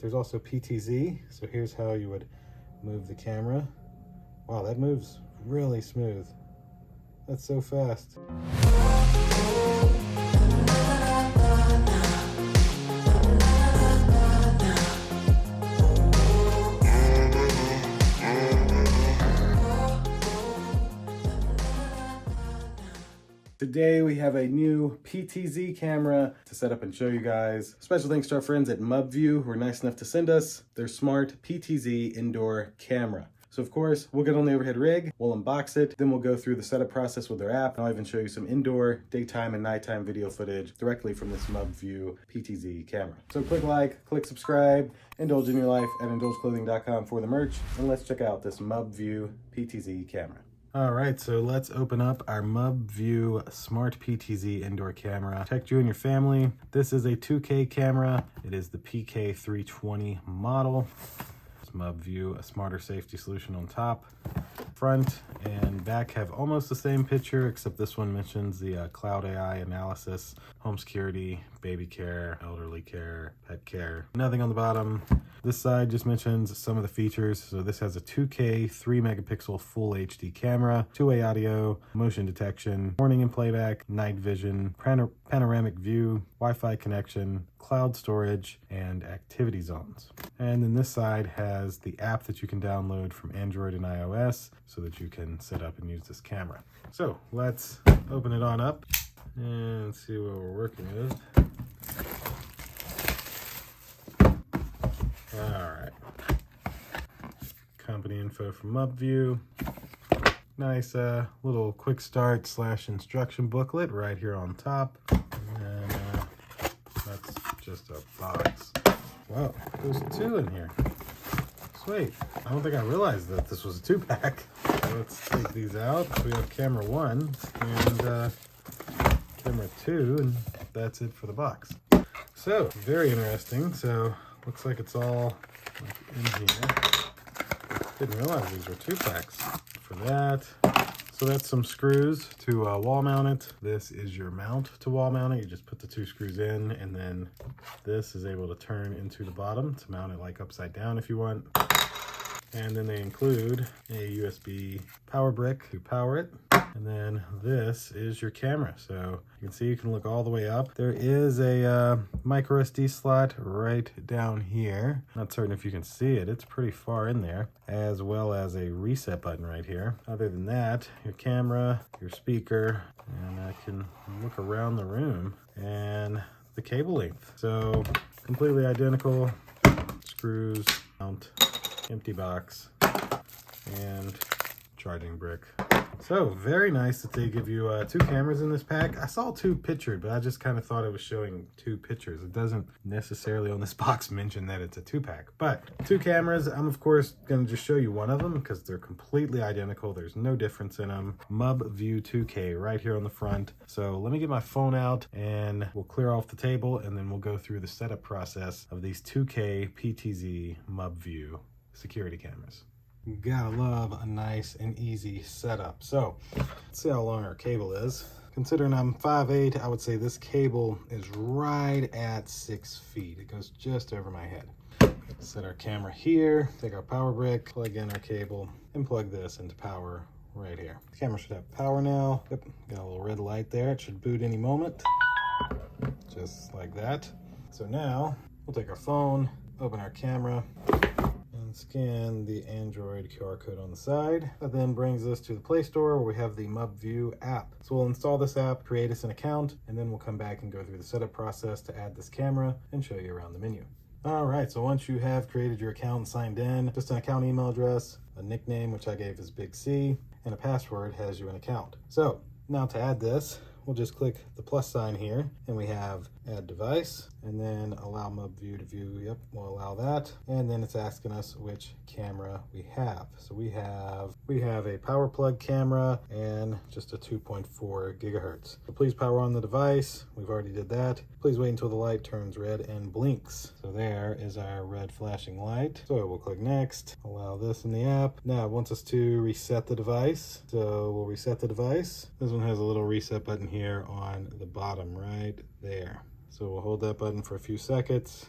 There's also PTZ, so here's how you would move the camera. Wow, that moves really smooth. That's so fast. Today we have a new PTZ camera to set up and show you guys. Special thanks to our friends at Mubview who were nice enough to send us their Smart PTZ indoor camera. So of course, we'll get on the overhead rig, we'll unbox it, then we'll go through the setup process with their app, and I'll even show you some indoor, daytime, and nighttime video footage directly from this Mubview PTZ camera. So click like, click subscribe, indulge in your life at indulgeclothing.com for the merch, and let's check out this Mubview PTZ camera. All right, so let's open up our Mubview Smart PTZ indoor camera. Protect you and your family. This is a 2K camera. It is the PK320 model. It's Mubview, a smarter safety solution on top. Front and back have almost the same picture, except this one mentions the cloud AI analysis, home security, baby care, elderly care, pet care. Nothing on the bottom. This side just mentions some of the features. So this has a 2K 3 megapixel full HD camera, two-way audio, motion detection, warning and playback, night vision, panoramic view, Wi-Fi connection, cloud storage, and activity zones. And then this side has the app that you can download from Android and iOS so that you can set up and use this camera. So let's open it on up and see what we're working with. All right. Company info from Mubview. Nice little quick start / instruction booklet right here on top. And that's just a box. Wow, there's two in here. Sweet. I don't think I realized that this was a 2-pack. So let's take these out. So we have camera 1 and camera 2, and that's it for the box. So, very interesting. So, looks like it's all in here. Didn't realize these were 2-packs for that. So that's some screws to wall mount it. This is your mount to wall mount it. You just put the 2 screws in, and then this is able to turn into the bottom to mount it like upside down if you want. And then they include a USB power brick to power it. And then this is your camera. So you can see you can look all the way up. There is a micro SD slot right down here. Not certain if you can see it. It's pretty far in there, as well as a reset button right here. Other than that, your camera, your speaker, and I can look around the room, and the cable length. So completely identical. Screws, mount, empty box, and charging brick. So very nice that they give you 2 cameras in this pack. I saw 2 pictured, but I just kind of thought it was showing 2 pictures. It doesn't necessarily on this box mention that it's a 2-pack, but 2 cameras. I'm of course going to just show you one of them because they're completely identical. There's no difference in them. Mubview 2K right here on the front. So let me get my phone out and we'll clear off the table, and then we'll go through the setup process of these 2K PTZ Mubview security cameras. Gotta love a nice and easy setup. So let's see how long our cable is. Considering I'm 5'8", I would say this cable is right at 6 feet. It goes just over my head. Set our camera here, take our power brick, plug in our cable, and plug this into power right here. The camera should have power now. Yep, got a little red light there. It should boot any moment, just like that. So now we'll take our phone, open our camera, scan the Android QR code on the side. That then brings us to the Play Store where we have the Mubview app. So we'll install this app, create us an account, and then we'll come back and go through the setup process to add this camera and show you around the menu. All right, so once you have created your account and signed in, just an account email address, a nickname, which I gave as Big C, and a password has you an account. So now to add this, we'll just click the plus sign here, and we have add device, and then allow Mubview to view. Yep, we'll allow that. And then it's asking us which camera we have. So we have a power plug camera and just a 2.4 gigahertz. So please power on the device. We've already did that. Please wait until the light turns red and blinks. So there is our red flashing light. So we'll click next, allow this in the app. Now it wants us to reset the device. So we'll reset the device. This one has a little reset button here on the bottom right there. So we'll hold that button for a few seconds.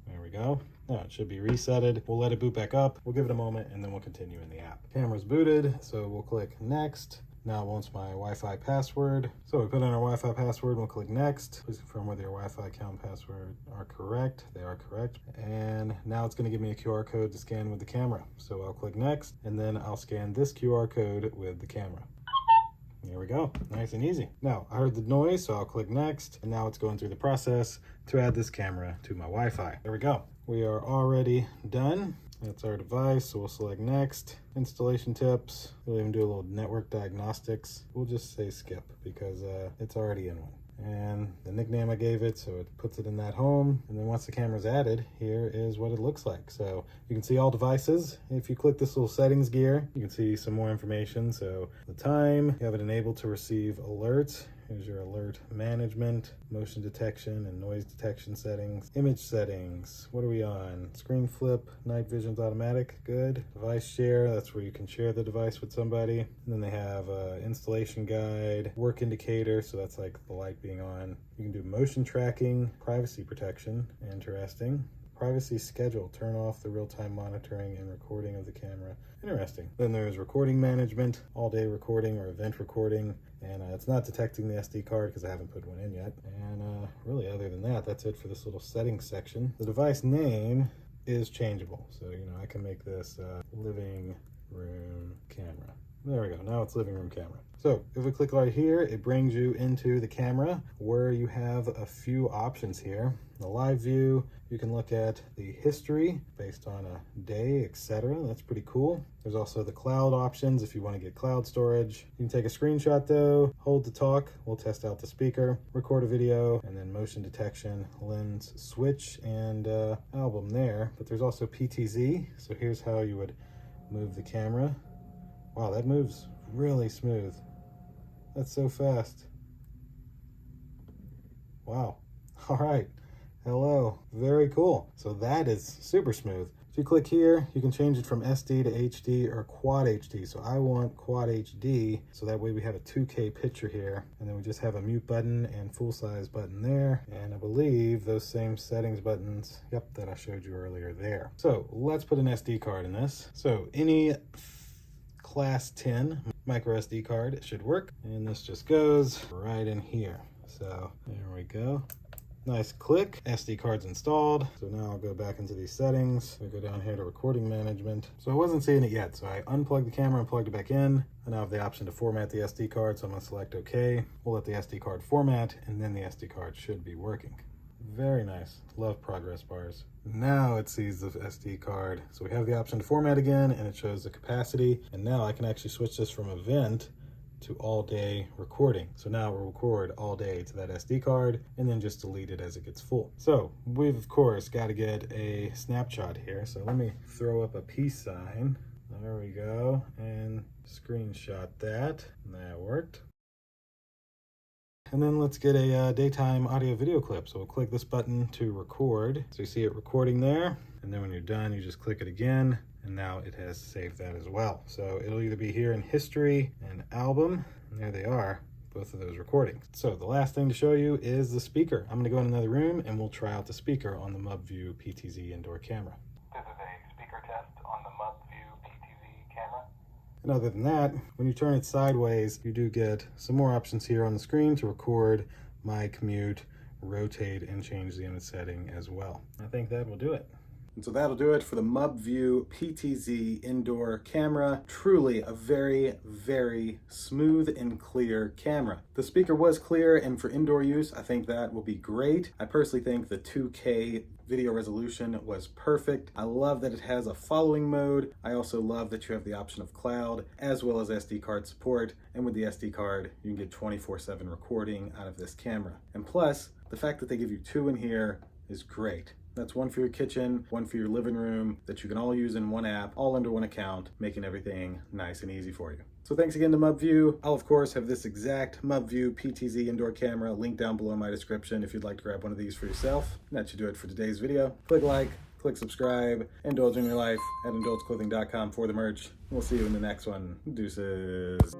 There we we go. Now it should be resetted. We'll let it boot back up. We'll give it a moment and then we'll continue in the app. Camera's booted, so we'll click next. Now it wants my Wi-Fi password. So we put in our Wi-Fi password, we'll click next. Please confirm whether your Wi-Fi account and password are correct. They are correct. And now it's gonna give me a QR code to scan with the camera. So I'll click next, and then I'll scan this QR code with the camera. There we go, nice and easy. Now, I heard the noise, so I'll click next, and now it's going through the process to add this camera to my Wi-Fi. There we go. We are already done. That's our device, so we'll select next. Installation tips. We'll even do a little network diagnostics. We'll just say skip because it's already in one. And the nickname I gave it, so it puts it in that home. And then once the camera's added, here is what it looks like. So you can see all devices. If you click this little settings gear, you can see some more information. So the time, you have it enabled to receive alerts. Here's your alert management, motion detection and noise detection settings, image settings. What are we on? Screen flip, night vision's automatic, good. Device share, that's where you can share the device with somebody. And then they have installation guide, work indicator, so that's like the light being on. You can do motion tracking, privacy protection, interesting. Privacy schedule, turn off the real-time monitoring and recording of the camera. Interesting. Then there's recording management, all-day recording or event recording, and it's not detecting the SD card because I haven't put one in yet. And really other than that, that's it for this little settings section. The device name is changeable, so I can make this living room camera. There we go, now it's living room camera. So if we click right here, it brings you into the camera where you have a few options here. The live view, you can look at the history based on a day, etc. That's pretty cool. There's also the cloud options if you want to get cloud storage. You can take a screenshot though, hold to talk, we'll test out the speaker, record a video, and then motion detection, lens switch, and album there. But there's also PTZ, so here's how you would move the camera. Wow, that moves really smooth. That's so fast. Wow. All right. Hello. Very cool. So that is super smooth. If you click here, you can change it from SD to HD or Quad HD. So I want Quad HD, so that way we have a 2K picture here. And then we just have a mute button and full size button there. And I believe those same settings buttons, yep, that I showed you earlier there. So let's put an SD card in this. So any Class 10 micro SD card should work, and this just goes right in here. So there we go. Nice click. SD card's installed. So now I'll go back into these settings. We go down here to recording management. So I wasn't seeing it yet, so I unplugged the camera and plugged it back in. I now have the option to format the SD card, so I'm going to select OK. We'll let the SD card format, and then the SD card should be working. Very nice. Love progress bars. Now it sees the SD card. So we have the option to format again, and it shows the capacity. And now I can actually switch this from event to all day recording. So now we'll record all day to that SD card and then just delete it as it gets full. So we've of course got to get a snapshot here. So let me throw up a peace sign. There we go. And screenshot that. That worked. And then let's get a daytime audio video clip. So we'll click this button to record. So you see it recording there. And then when you're done, you just click it again. And now it has saved that as well. So it'll either be here in history and album. And there they are, both of those recordings. So the last thing to show you is the speaker. I'm gonna go in another room and we'll try out the speaker on the Mubview PTZ indoor camera. This is a speaker test on the Mubview PTZ camera. And other than that, when you turn it sideways, you do get some more options here on the screen to record, mic, mute, rotate, and change the image setting as well. I think that will do it. And so that'll do it for the Mubview PTZ indoor camera. Truly a very, very smooth and clear camera. The speaker was clear, and for indoor use, I think that will be great. I personally think the 2K video resolution was perfect. I love that it has a following mode. I also love that you have the option of cloud as well as SD card support. And with the SD card, you can get 24/7 recording out of this camera. And plus, the fact that they give you two in here is great. That's one for your kitchen, one for your living room, that you can all use in one app, all under one account, making everything nice and easy for you. So thanks again to Mubview. I'll of course have this exact Mubview PTZ indoor camera linked down below in my description if you'd like to grab one of these for yourself. And that should do it for today's video. Click like, click subscribe, indulge in your life at indulgeclothing.com for the merch. We'll see you in the next one. Deuces.